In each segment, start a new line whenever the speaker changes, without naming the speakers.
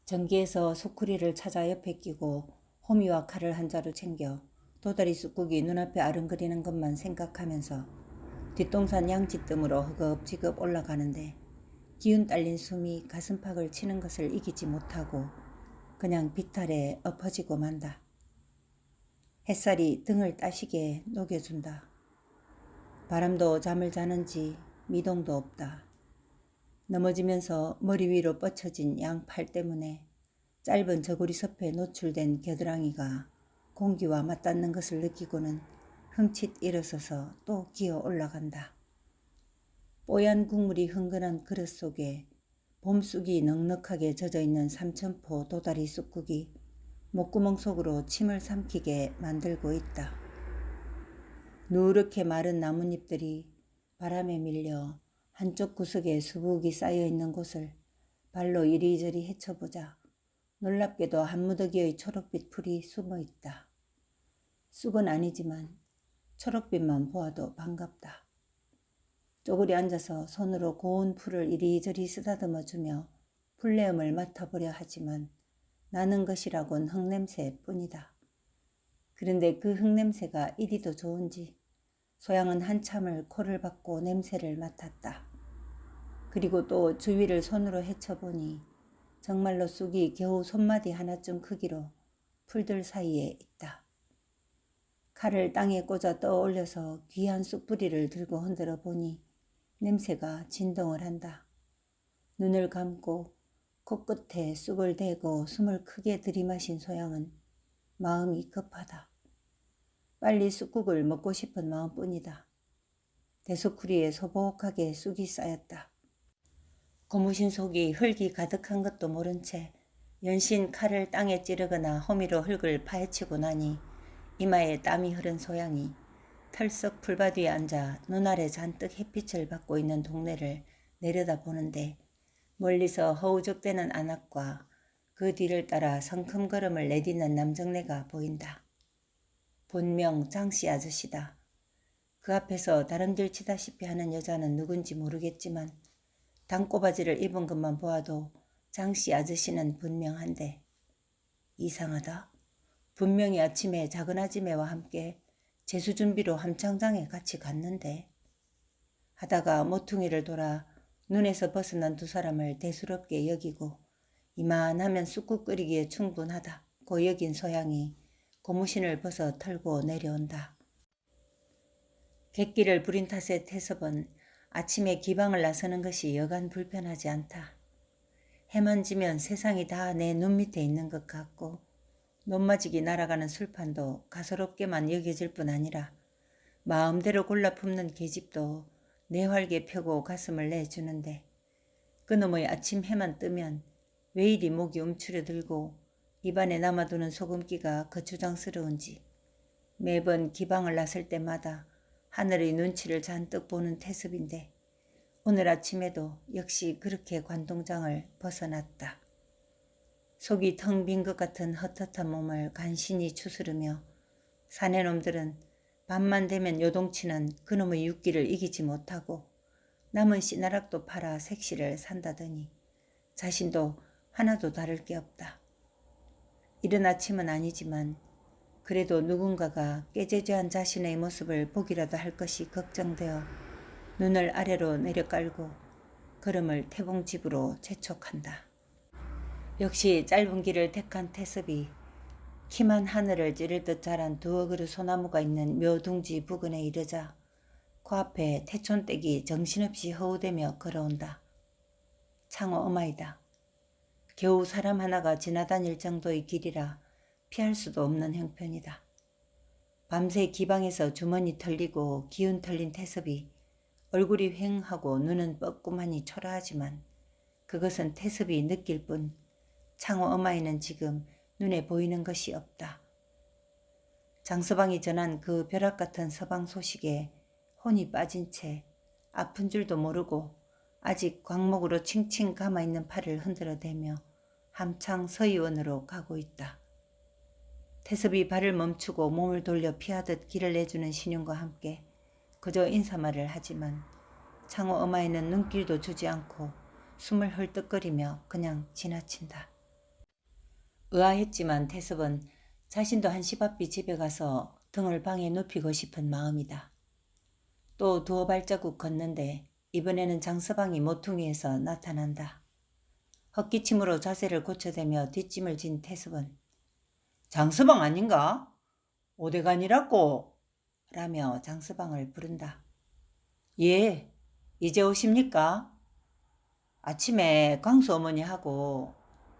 전기에서 소쿠리를 찾아 옆에 끼고 호미와 칼을 한 자루 챙겨 도다리 쑥국이 눈앞에 아른거리는 것만 생각하면서 뒷동산 양지뜸으로 허겁지겁 올라가는데 기운 딸린 숨이 가슴팍을 치는 것을 이기지 못하고 그냥 비탈에 엎어지고 만다. 햇살이 등을 따시게 녹여준다. 바람도 잠을 자는지 미동도 없다. 넘어지면서 머리 위로 뻗쳐진 양팔 때문에 짧은 저고리 섭에 노출된 겨드랑이가 공기와 맞닿는 것을 느끼고는 흠칫 일어서서 또 기어 올라간다. 뽀얀 국물이 흥건한 그릇 속에 봄쑥이 넉넉하게 젖어있는 삼천포 도다리 쑥국이 목구멍 속으로 침을 삼키게 만들고 있다. 누렇게 마른 나뭇잎들이 바람에 밀려 한쪽 구석에 수북이 쌓여있는 곳을 발로 이리저리 헤쳐보자 놀랍게도 한 무더기의 초록빛 풀이 숨어있다. 쑥은 아니지만 초록빛만 보아도 반갑다. 쪼그리 앉아서 손으로 고운 풀을 이리저리 쓰다듬어주며 풀내음을 맡아보려 하지만 나는 것이라곤 흙냄새뿐이다. 그런데 그 흙냄새가 이리도 좋은지 소양은 한참을 코를 박고 냄새를 맡았다. 그리고 또 주위를 손으로 헤쳐보니 정말로 쑥이 겨우 손마디 하나쯤 크기로 풀들 사이에 있다. 칼을 땅에 꽂아 떠올려서 귀한 쑥뿌리를 들고 흔들어 보니 냄새가 진동을 한다. 눈을 감고 코끝에 쑥을 대고 숨을 크게 들이마신 소양은 마음이 급하다. 빨리 쑥국을 먹고 싶은 마음뿐이다. 대소쿠리에 소복하게 쑥이 쌓였다. 고무신 속이 흙이 가득한 것도 모른 채 연신 칼을 땅에 찌르거나 호미로 흙을 파헤치고 나니 이마에 땀이 흐른 소양이 털썩 풀밭 위에 앉아 눈 아래 잔뜩 햇빛을 받고 있는 동네를 내려다보는데 멀리서 허우적대는 안압과 그 뒤를 따라 성큼걸음을 내딛는 남정네가 보인다. 본명 장씨 아저씨다. 그 앞에서 다름질치다시피 하는 여자는 누군지 모르겠지만 단꼬바지를 입은 것만 보아도 장씨 아저씨는 분명한데 이상하다. 분명히 아침에 작은 아지매와 함께 제수준비로 함창장에 같이 갔는데 하다가 모퉁이를 돌아 눈에서 벗어난 두 사람을 대수롭게 여기고 이만하면 쑥국 끓이기에 충분하다고 여긴 소양이 고무신을 벗어 털고 내려온다. 객기를 부린 탓에 태섭은 아침에 기방을 나서는 것이 여간 불편하지 않다. 해만 지면 세상이 다 내 눈 밑에 있는 것 같고 논마지기 날아가는 술판도 가소롭게만 여겨질 뿐 아니라 마음대로 골라 품는 계집도 내활게 펴고 가슴을 내주는데 그놈의 아침 해만 뜨면 왜 이리 목이 움츠려들고 입안에 남아두는 소금기가 거추장스러운지 매번 기방을 나설 때마다 하늘의 눈치를 잔뜩 보는 태습인데 오늘 아침에도 역시 그렇게 관동장을 벗어났다. 속이 텅 빈 것 같은 헛헛한 몸을 간신히 추스르며 사내놈들은 밤만 되면 요동치는 그놈의 육기를 이기지 못하고 남은 씨나락도 팔아 색시를 산다더니 자신도 하나도 다를 게 없다. 이른 아침은 아니지만 그래도 누군가가 깨재재한 자신의 모습을 보기라도 할 것이 걱정되어 눈을 아래로 내려깔고 걸음을 태봉집으로 재촉한다. 역시 짧은 길을 택한 태섭이 키만 하늘을 찌를 듯 자란 두어 그루 소나무가 있는 묘둥지 부근에 이르자 코앞에 태촌댁이 정신없이 허우대며 걸어온다. 창호 어마이다. 겨우 사람 하나가 지나다닐 정도의 길이라 피할 수도 없는 형편이다. 밤새 기방에서 주머니 털리고 기운 털린 태섭이 얼굴이 휑하고 눈은 뻐꾸만이 초라하지만 그것은 태섭이 느낄 뿐 창호 어마이는 지금 눈에 보이는 것이 없다. 장서방이 전한 그 벼락같은 서방 소식에 혼이 빠진 채 아픈 줄도 모르고 아직 광목으로 칭칭 감아있는 팔을 흔들어대며 함창 서의원으로 가고 있다. 태섭이 발을 멈추고 몸을 돌려 피하듯 길을 내주는 신용과 함께 그저 인사말을 하지만 창호 어마이는 눈길도 주지 않고 숨을 헐떡거리며 그냥 지나친다. 의아했지만 태섭은 자신도 한시바삐 집에 가서 등을 방에 눕히고 싶은 마음이다. 또 두어 발자국 걷는데 이번에는 장서방이 모퉁이에서 나타난다. 헛기침으로 자세를 고쳐대며 뒷짐을 진 태섭은 장서방 아닌가? 어디가니라고? 라며 장서방을 부른다. 예, 이제 오십니까? 아침에 광수 어머니하고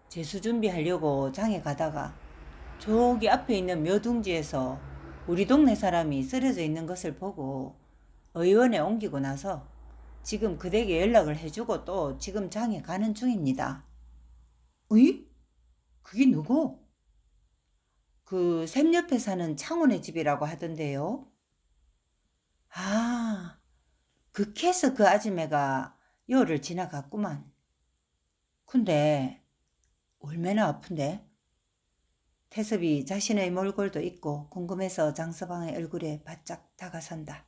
제수 준비하려고 장에 가다가 저기 앞에 있는 묘둥지에서 우리 동네 사람이 쓰러져 있는 것을 보고 의원에 옮기고 나서 지금 그대에게 연락을 해주고 또 지금 장에 가는 중입니다. 으이? 그게 누구? 그 샘 옆에 사는 창원의 집이라고 하던데요. 아, 극해서 그 아줌매가 요를 지나갔구만. 근데 얼마나 아픈데? 태섭이 자신의 몰골도 잊고 궁금해서 장서방의 얼굴에 바짝 다가선다.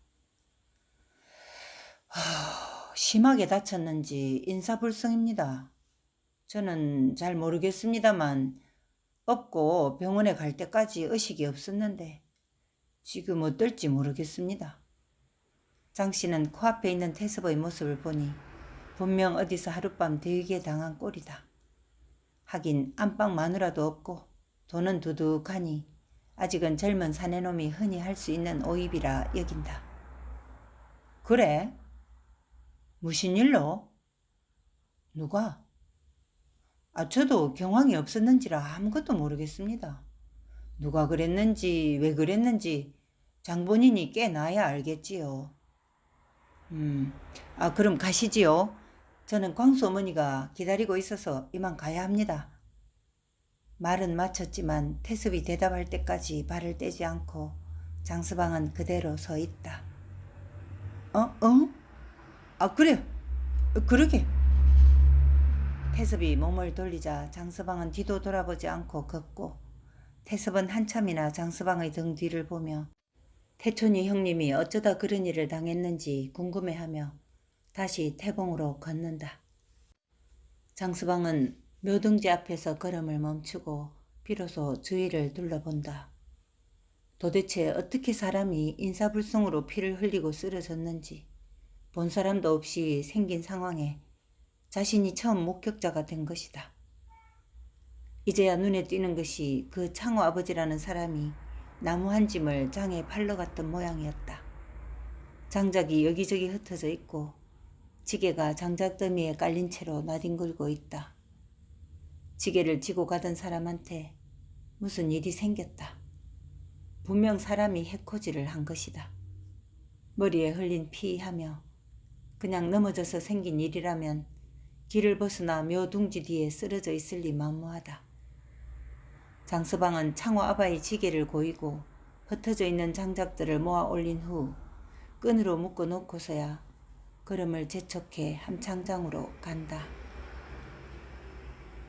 심하게 다쳤는지 인사불성입니다. 저는 잘 모르겠습니다만 업고 병원에 갈 때까지 의식이 없었는데 지금 어떨지 모르겠습니다. 장씨는 코앞에 있는 태섭의 모습을 보니 분명 어디서 하룻밤 대기에 당한 꼴이다. 하긴 안방 마누라도 없고 돈은 두둑하니 아직은 젊은 사내놈이 흔히 할 수 있는 오입이라 여긴다. 그래? 무슨 일로? 누가? 저도 경황이 없었는지라 아무것도 모르겠습니다. 누가 그랬는지 왜 그랬는지 장본인이 깨나야 알겠지요. 그럼 가시지요. 저는 광수 어머니가 기다리고 있어서 이만 가야 합니다. 말은 마쳤지만 태섭이 대답할 때까지 발을 떼지 않고 장서방은 그대로 서 있다. 그래요. 그러게. 태섭이 몸을 돌리자 장서방은 뒤도 돌아보지 않고 걷고 태섭은 한참이나 장서방의 등 뒤를 보며 태촌이 형님이 어쩌다 그런 일을 당했는지 궁금해하며 다시 태봉으로 걷는다. 장서방은 묘둥지 앞에서 걸음을 멈추고 비로소 주위를 둘러본다. 도대체 어떻게 사람이 인사불성으로 피를 흘리고 쓰러졌는지 본 사람도 없이 생긴 상황에 자신이 처음 목격자가 된 것이다. 이제야 눈에 띄는 것이 그 창호 아버지라는 사람이 나무 한 짐을 장에 팔러 갔던 모양이었다. 장작이 여기저기 흩어져 있고 지게가 장작 더미에 깔린 채로 나뒹굴고 있다. 지게를 지고 가던 사람한테 무슨 일이 생겼다. 분명 사람이 해코지를 한 것이다. 머리에 흘린 피하며 그냥 넘어져서 생긴 일이라면 길을 벗어나 묘둥지 뒤에 쓰러져 있을 리 만무하다. 장서방은 창호 아바의 지게를 고이고 흩어져 있는 장작들을 모아 올린 후 끈으로 묶어 놓고서야 걸음을 재촉해 함창장으로 간다.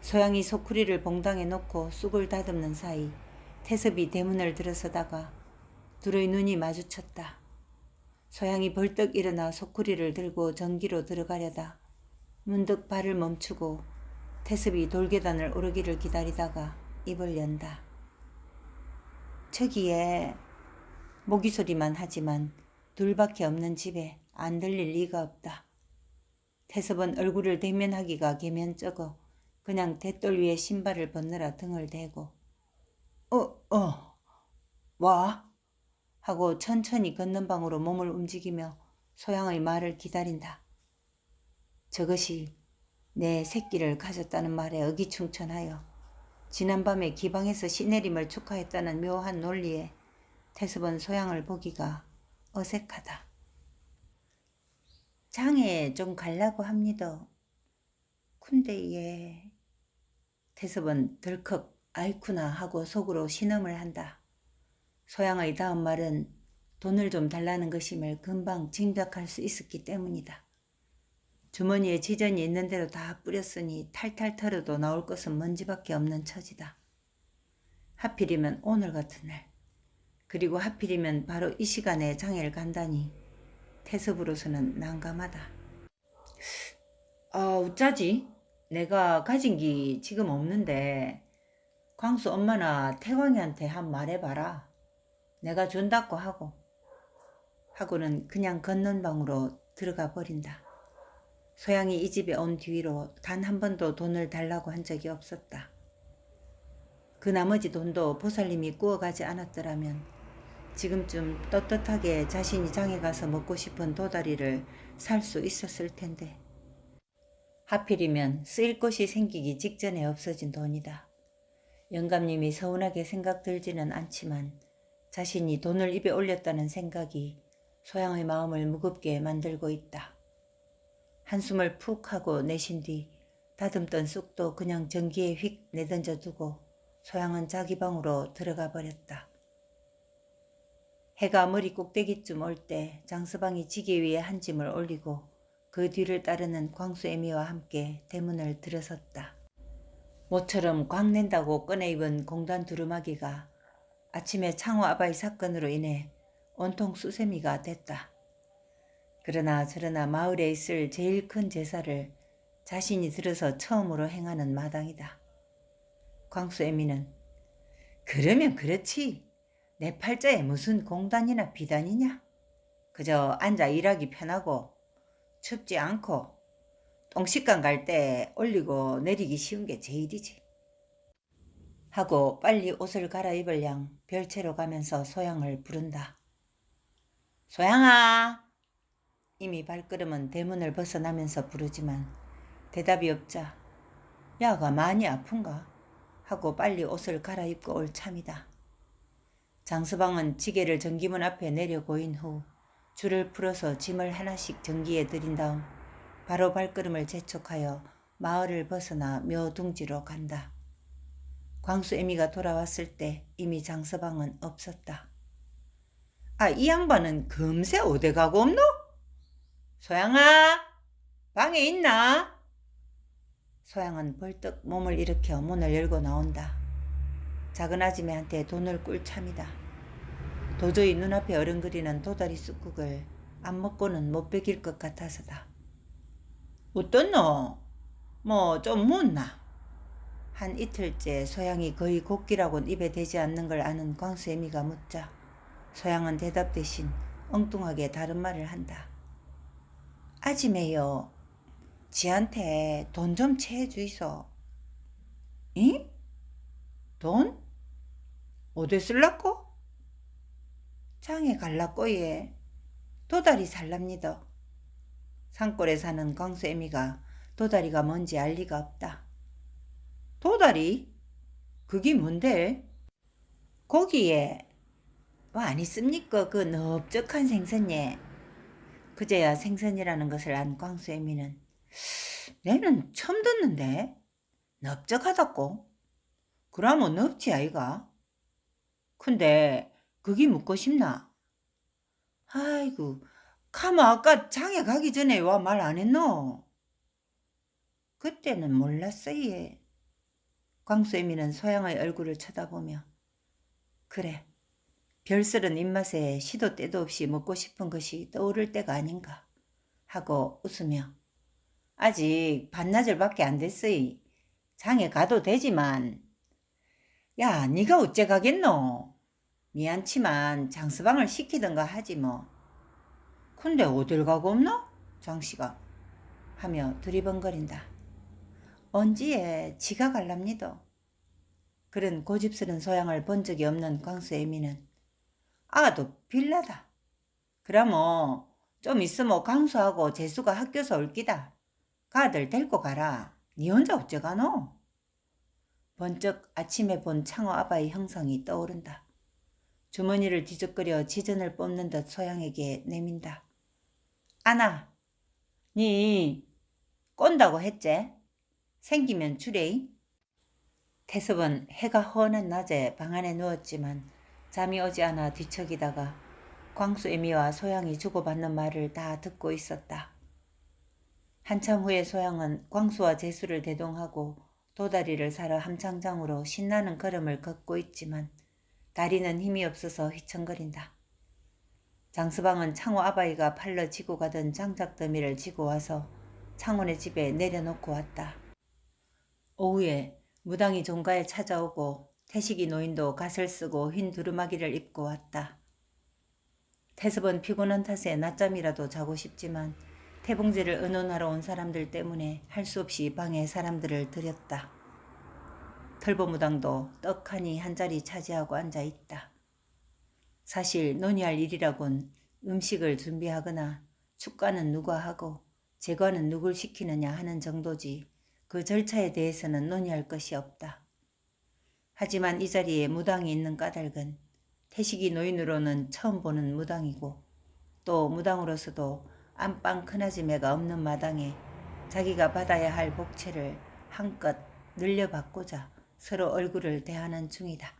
소양이 소쿠리를 봉당에 놓고 쑥을 다듬는 사이 태섭이 대문을 들어서다가 둘의 눈이 마주쳤다. 소양이 벌떡 일어나 소쿠리를 들고 전기로 들어가려다 문득 발을 멈추고 태섭이 돌계단을 오르기를 기다리다가 입을 연다. 저기에 모기 소리만 하지만 둘밖에 없는 집에 안 들릴 리가 없다. 태섭은 얼굴을 대면하기가 개면쩍어 그냥 대돌 위에 신발을 벗느라 등을 대고 와? 하고 천천히 걷는 방으로 몸을 움직이며 소양의 말을 기다린다. 저것이 내 새끼를 가졌다는 말에 의기충천하여 지난밤에 기방에서 시내림을 축하했다는 묘한 논리에 태섭은 소양을 보기가 어색하다. 장에 좀 갈라고 합니다. 근데 얘... 태섭은 덜컥 아이쿠나 하고 속으로 신음을 한다. 소양의 다음 말은 돈을 좀 달라는 것임을 금방 짐작할 수 있었기 때문이다. 주머니에 지전이 있는 대로 다 뿌렸으니 탈탈 털어도 나올 것은 먼지밖에 없는 처지다. 하필이면 오늘 같은 날, 그리고 하필이면 바로 이 시간에 장애를 간다니 태섭으로서는 난감하다. 어쩌지? 내가 가진 게 지금 없는데 광수 엄마나 태광이한테 한 말해봐라. 내가 준다고 하고는 그냥 걷는 방으로 들어가 버린다. 소양이 이 집에 온 뒤로 단 한 번도 돈을 달라고 한 적이 없었다. 그 나머지 돈도 보살님이 구워가지 않았더라면 지금쯤 떳떳하게 자신이 장에 가서 먹고 싶은 도다리를 살 수 있었을 텐데. 하필이면 쓰일 곳이 생기기 직전에 없어진 돈이다. 영감님이 서운하게 생각 들지는 않지만 자신이 돈을 입에 올렸다는 생각이 소양의 마음을 무겁게 만들고 있다. 한숨을 푹 하고 내쉰 뒤 다듬던 쑥도 그냥 전기에 휙 내던져 두고 소양은 자기 방으로 들어가 버렸다. 해가 머리 꼭대기쯤 올 때 장서방이 지게 위에 한 짐을 올리고 그 뒤를 따르는 광수애미와 함께 대문을 들어섰다. 모처럼 광낸다고 꺼내 입은 공단 두루마기가 아침에 창호 아바이 사건으로 인해 온통 수세미가 됐다. 그러나 저러나 마을에 있을 제일 큰 제사를 자신이 들어서 처음으로 행하는 마당이다. 광수애미는 그러면 그렇지. 내 팔자에 무슨 공단이나 비단이냐. 그저 앉아 일하기 편하고 춥지 않고 똥식간 갈 때 올리고 내리기 쉬운 게 제일이지. 하고 빨리 옷을 갈아입을 양 별채로 가면서 소양을 부른다. 소양아! 이미 발걸음은 대문을 벗어나면서 부르지만 대답이 없자 야가 많이 아픈가? 하고 빨리 옷을 갈아입고 올 참이다. 장서방은 지게를 전기문 앞에 내려 고인 후 줄을 풀어서 짐을 하나씩 전기에 들인 다음 바로 발걸음을 재촉하여 마을을 벗어나 묘둥지로 간다. 광수애미가 돌아왔을 때 이미 장서방은 없었다. 아, 이 양반은 금세 어디 가고 없노? 소양아, 방에 있나? 소양은 벌떡 몸을 일으켜 문을 열고 나온다. 작은 아지매한테 돈을 꿀 참이다. 도저히 눈앞에 어른거리는 도다리 쑥국을 안 먹고는 못 베길 것 같아서다. 어떻노? 뭐 좀 묻나? 한 이틀째 소양이 거의 곡기라곤 입에 대지 않는 걸 아는 광수애미가 묻자 소양은 대답 대신 엉뚱하게 다른 말을 한다. 아지매요. 지한테 돈 좀 채해주이소. 응? 돈? 어디 쓸라꼬? 장에 갈라꼬 예. 도다리 살랍니다. 산골에 사는 광수애미가 도다리가 뭔지 알 리가 없다. 도다리? 그게 뭔데? 고기에 뭐 안 있습니까? 그 넓적한 생선예. 그제야 생선이라는 것을 안 광수애미는 내는 처음 듣는데 넓적하다고? 그러면 넓지 아이가? 근데 그게 묻고 싶나? 아이고 카모 아까 장에 가기 전에 와 말 안 했노? 그때는 몰랐어 얘. 광수애미는 소양의 얼굴을 쳐다보며 그래 별스런 입맛에 시도 때도 없이 먹고 싶은 것이 떠오를 때가 아닌가 하고 웃으며 아직 반나절밖에 안 됐으이. 장에 가도 되지만 야 니가 어째 가겠노? 미안치만 장서방을 시키던가 하지 뭐. 근데 어딜 가고 없노? 장씨가 하며 두리번거린다. 언지에 지가 갈랍니다. 그런 고집스런 소양을 본 적이 없는 광수애미는 아도 빌라다. 그러면 좀 있으면 강수하고 재수가 학교서 올 기다. 가들 데리고 가라. 니 혼자 어째 가노? 번쩍 아침에 본 창호 아바의 형상이 떠오른다. 주머니를 뒤적거려 지전을 뽑는 듯 소양에게 내민다. 아나, 니 꼰다고 했제? 생기면 주레이? 태섭은 해가 허한 낮에 방 안에 누웠지만 잠이 오지 않아 뒤척이다가 광수애미와 소양이 주고받는 말을 다 듣고 있었다. 한참 후에 소양은 광수와 재수를 대동하고 도다리를 사러 함창장으로 신나는 걸음을 걷고 있지만 다리는 힘이 없어서 휘청거린다. 장서방은 창호 아바이가 팔러 지고 가던 장작더미를 지고 와서 창호네 집에 내려놓고 왔다. 오후에 무당이 종가에 찾아오고 태식이 노인도 갓을 쓰고 흰 두루마기를 입고 왔다. 태섭은 피곤한 탓에 낮잠이라도 자고 싶지만 태봉제를 의논하러 온 사람들 때문에 할 수 없이 방에 사람들을 들였다. 털보무당도 떡하니 한 자리 차지하고 앉아있다. 사실 논의할 일이라곤 음식을 준비하거나 축가는 누가 하고 제과는 누굴 시키느냐 하는 정도지 그 절차에 대해서는 논의할 것이 없다. 하지만 이 자리에 무당이 있는 까닭은 태식이 노인으로는 처음 보는 무당이고 또 무당으로서도 안방 큰아지매가 없는 마당에 자기가 받아야 할 복채를 한껏 늘려받고자 서로 얼굴을 대하는 중이다.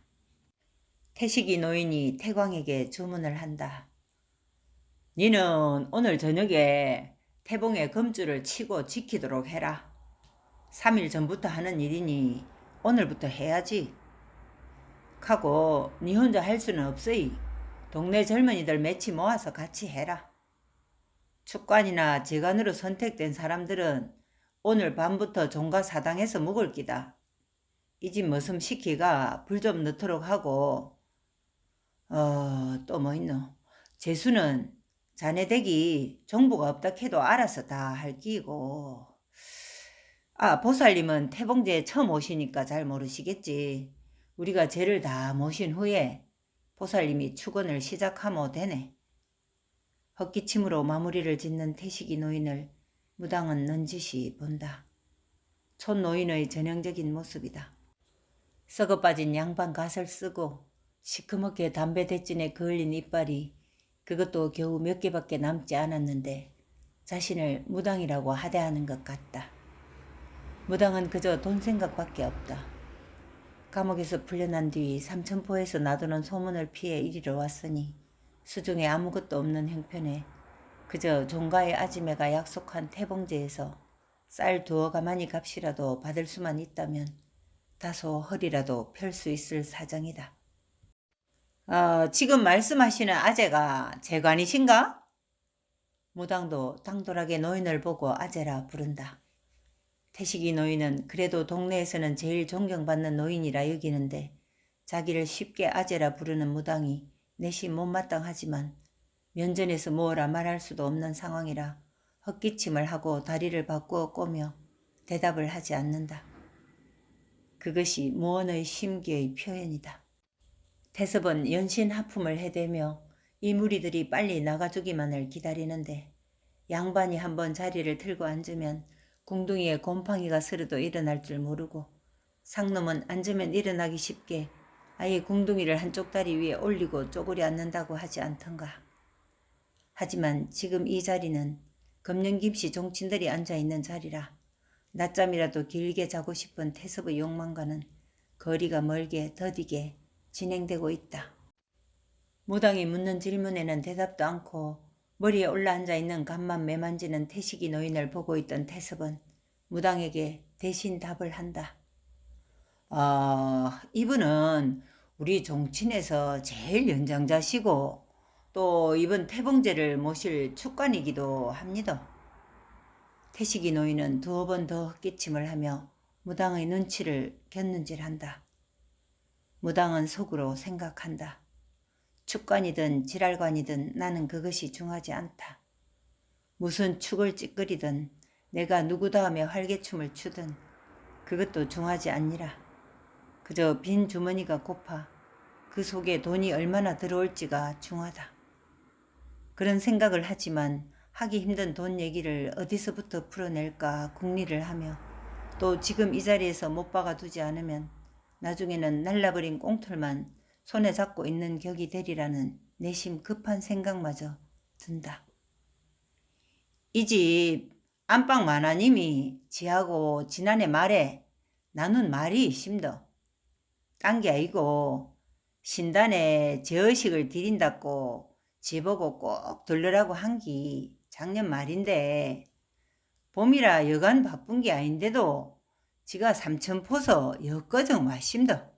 태식이 노인이 태광에게 주문을 한다. 니는 오늘 저녁에 태봉의 금줄을 치고 지키도록 해라. 3일 전부터 하는 일이니 오늘부터 해야지. 하고 니 혼자 할 수는 없으이 동네 젊은이들 매치 모아서 같이 해라. 축관이나 재간으로 선택된 사람들은 오늘 밤부터 종가 사당에서 묵을 기다. 이 집 머슴 시키가 불 좀 넣도록 하고 또 뭐 있노. 재수는 자네 댁이 정보가 없다 해도 알아서 다 할 끼고 보살님은 태봉제에 처음 오시니까 잘 모르시겠지. 우리가 죄를 다 모신 후에 보살님이 축원을 시작하면 되네. 헛기침으로 마무리를 짓는 태식이 노인을 무당은 넌지시 본다. 촌노인의 전형적인 모습이다. 썩어빠진 양반 갓을 쓰고 시커멓게 담배 대진에 그을린 이빨이 그것도 겨우 몇 개밖에 남지 않았는데 자신을 무당이라고 하대하는 것 같다. 무당은 그저 돈 생각밖에 없다. 감옥에서 풀려난 뒤 삼천포에서 나도는 소문을 피해 이리로 왔으니 수중에 아무것도 없는 형편에 그저 종가의 아지매가 약속한 태봉제에서 쌀 2가마니 값이라도 받을 수만 있다면 다소 허리라도 펼 수 있을 사정이다. 지금 말씀하시는 아재가 재관이신가? 무당도 당돌하게 노인을 보고 아재라 부른다. 태식이 노인은 그래도 동네에서는 제일 존경받는 노인이라 여기는데 자기를 쉽게 아재라 부르는 무당이 내심 못마땅하지만 면전에서 뭐라 말할 수도 없는 상황이라 헛기침을 하고 다리를 바꾸어 꼬며 대답을 하지 않는다. 그것이 무언의 심기의 표현이다. 태섭은 연신 하품을 해대며 이 무리들이 빨리 나가주기만을 기다리는데 양반이 한번 자리를 틀고 앉으면 궁둥이에 곰팡이가 스르도 일어날 줄 모르고 상놈은 앉으면 일어나기 쉽게 아예 궁둥이를 한쪽 다리 위에 올리고 쪼그려 앉는다고 하지 않던가. 하지만 지금 이 자리는 검령김씨 종친들이 앉아있는 자리라 낮잠이라도 길게 자고 싶은 태섭의 욕망과는 거리가 멀게 더디게 진행되고 있다. 무당이 묻는 질문에는 대답도 않고 머리에 올라앉아 있는 간만 매만지는 태식이 노인을 보고 있던 태섭은 무당에게 대신 답을 한다. 이분은 우리 종친에서 제일 연장자시고 또 이번 태봉제를 모실 축관이기도 합니다. 태식이 노인은 2번 더 헛기침을 하며 무당의 눈치를 곁눈질한다. 무당은 속으로 생각한다. 축관이든 지랄관이든 나는 그것이 중하지 않다. 무슨 축을 찌끄리든 내가 누구 다음에 활개춤을 추든 그것도 중하지 않니라. 그저 빈 주머니가 고파 그 속에 돈이 얼마나 들어올지가 중하다. 그런 생각을 하지만 하기 힘든 돈 얘기를 어디서부터 풀어낼까 궁리를 하며 또 지금 이 자리에서 못 박아두지 않으면 나중에는 날라버린 꽁털만 손에 잡고 있는 격이 되리라는 내심 급한 생각마저 든다. 이 집 안방 마나님이 지하고 지난해 말에 나눈 말이 있습니다. 딴 게 아니고 신단에 제의식을 드린다고 지보고 꼭 들르라고 한 기 작년 말인데 봄이라 여간 바쁜 게 아닌데도 지가 삼천포서 여거정 왔습니다.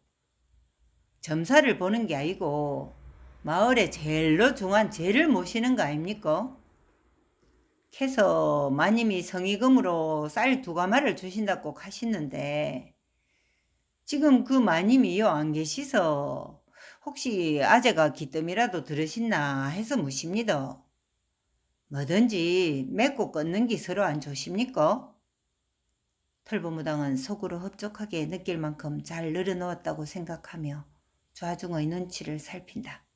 점사를 보는 게 아니고 마을에 제일로 중한 죄를 모시는 거 아닙니까? 캐서 마님이 성의금으로 쌀 2가마를 주신다고 하시는데 지금 그 마님이 요 안 계시서 혹시 아재가 기뜸이라도 들으신나 해서 묻습니다. 뭐든지 맺고 끊는 기 서로 안 좋습니까? 털보무당은 속으로 흡족하게 느낄 만큼 잘 늘어놓았다고 생각하며 좌중의 눈치를 살핀다.